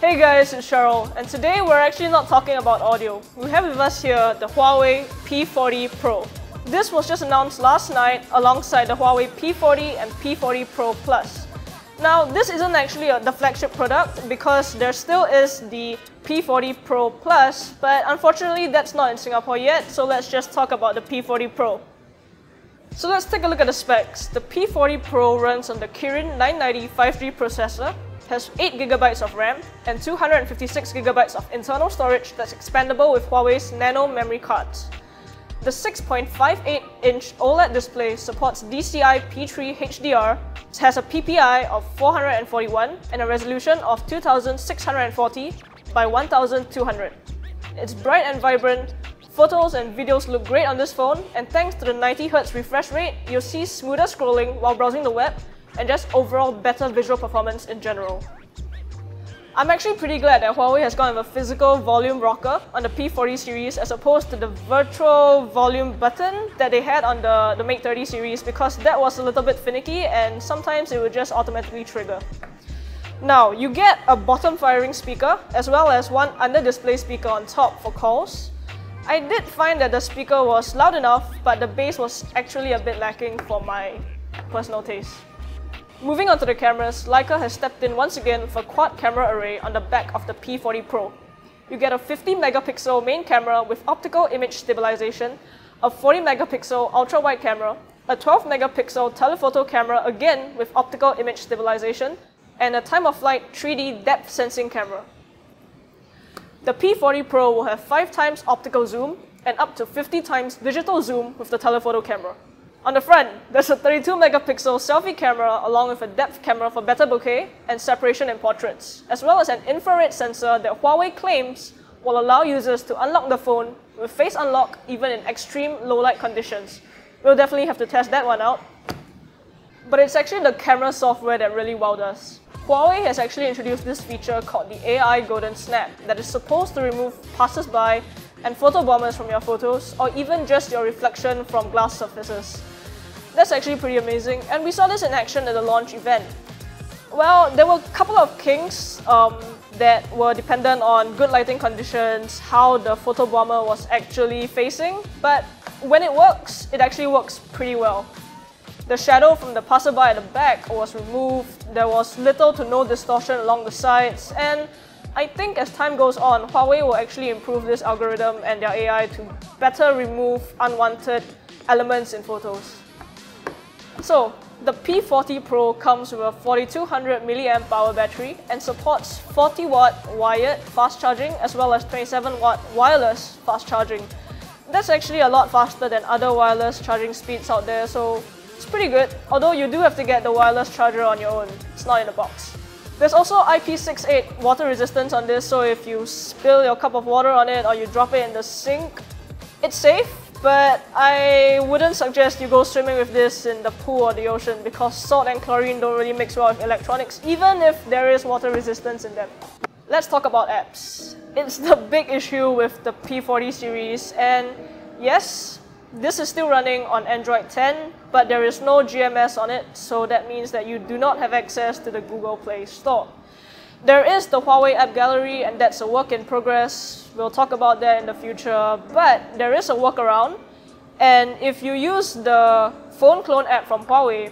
Hey guys, it's Cheryl, and today we're actually not talking about audio. We have with us here the Huawei P40 Pro. This was just announced last night alongside the Huawei P40 and P40 Pro Plus. Now, this isn't actually the flagship product because there still is the P40 Pro Plus, but unfortunately that's not in Singapore yet, so let's just talk about the P40 Pro. So let's take a look at the specs. The P40 Pro runs on the Kirin 990 5G processor, has 8GB of RAM and 256GB of internal storage that's expandable with Huawei's Nano memory cards. The 6.58-inch OLED display supports DCI P3 HDR, has a PPI of 441 and a resolution of 2640 by 1200. It's bright and vibrant, photos and videos look great on this phone, and thanks to the 90Hz refresh rate, you'll see smoother scrolling while browsing the web and just overall better visual performance in general. I'm actually pretty glad that Huawei has gone with a physical volume rocker on the P40 series as opposed to the virtual volume button that they had on the Mate 30 series, because that was a little bit finicky and sometimes it would just automatically trigger. Now, you get a bottom firing speaker as well as one under-display speaker on top for calls. I did find that the speaker was loud enough, but the bass was actually a bit lacking for my personal taste. Moving on to the cameras, Leica has stepped in once again with a quad camera array on the back of the P40 Pro. You get a 50-megapixel main camera with optical image stabilization, a 40-megapixel ultra-wide camera, a 12-megapixel telephoto camera again with optical image stabilization, and a time-of-flight 3D depth sensing camera. The P40 Pro will have 5 times optical zoom and up to 50 times digital zoom with the telephoto camera. On the front, there's a 32-megapixel selfie camera along with a depth camera for better bokeh and separation in portraits, as well as an infrared sensor that Huawei claims will allow users to unlock the phone with face unlock even in extreme low-light conditions. We'll definitely have to test that one out. But it's actually the camera software that really wowed us. Huawei has actually introduced this feature called the AI Golden Snap that is supposed to remove passers-by and photo bombers from your photos, or even just your reflection from glass surfaces. That's actually pretty amazing, and we saw this in action at the launch event. Well, there were a couple of kinks that were dependent on good lighting conditions, how the photo bomber was actually facing, but when it works, it actually works pretty well. The shadow from the passerby at the back was removed, there was little to no distortion along the sides, and I think as time goes on, Huawei will actually improve this algorithm and their AI to better remove unwanted elements in photos. So, the P40 Pro comes with a 4200 mAh battery and supports 40-watt wired fast charging as well as 27-watt wireless fast charging. That's actually a lot faster than other wireless charging speeds out there, so it's pretty good, although you do have to get the wireless charger on your own. It's not in the box. There's also IP68 water resistance on this, so if you spill your cup of water on it or you drop it in the sink, it's safe. But I wouldn't suggest you go swimming with this in the pool or the ocean because salt and chlorine don't really mix well with electronics, even if there is water resistance in them. Let's talk about apps. It's the big issue with the P40 series, and yes, this is still running on Android 10, but there is no GMS on it, so that means that you do not have access to the Google Play Store. There is the Huawei App Gallery, and that's a work in progress. We'll talk about that in the future, but there is a workaround. And if you use the phone clone app from Huawei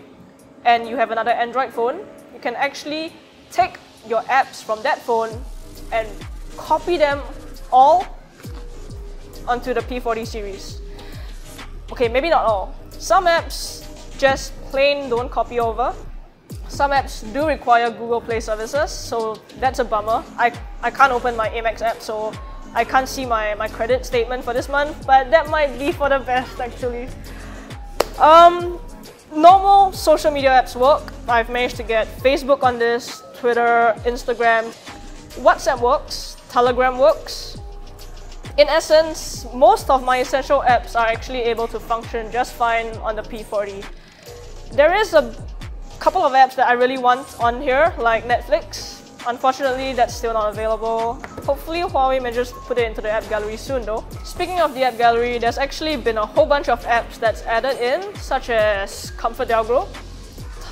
and you have another Android phone, you can actually take your apps from that phone and copy them all onto the P40 series. Okay, maybe not all. Some apps just plain don't copy over. Some apps do require Google Play services, so that's a bummer. I can't open my Amex app, so I can't see my credit statement for this month, but that might be for the best actually. Normal social media apps work. I've managed to get Facebook on this, Twitter, Instagram. WhatsApp works, Telegram works. In essence, most of my essential apps are actually able to function just fine on the P40. There is a couple of apps that I really want on here, like Netflix. Unfortunately, that's still not available. Hopefully, Huawei manages to put it into the app gallery soon though. Speaking of the app gallery, there's actually been a whole bunch of apps that's added in, such as ComfortDelGro,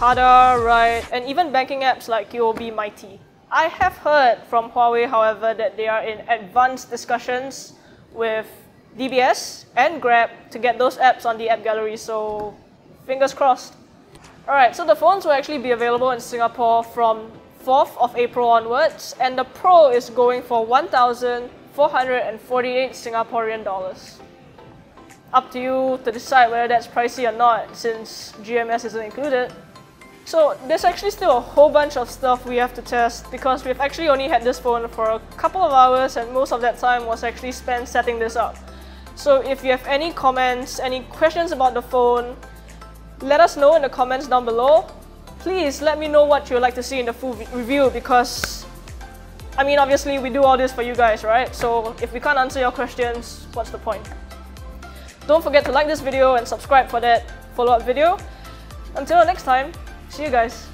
Tada, Ride, and even banking apps like UOB Mighty. I have heard from Huawei, however, that they are in advanced discussions with DBS and Grab to get those apps on the app gallery, so fingers crossed. Alright, so the phones will actually be available in Singapore from 4th of April onwards, and the Pro is going for 1,448 Singaporean dollars. Up to you to decide whether that's pricey or not, since GMS isn't included. So there's actually still a whole bunch of stuff we have to test, because we've actually only had this phone for a couple of hours, and most of that time was actually spent setting this up. So if you have any comments, any questions about the phone, let us know in the comments down below. Please let me know what you would like to see in the full review, because I mean, obviously we do all this for you guys, right? So if we can't answer your questions, what's the point? Don't forget to like this video and subscribe for that follow-up video. Until next time, see you guys.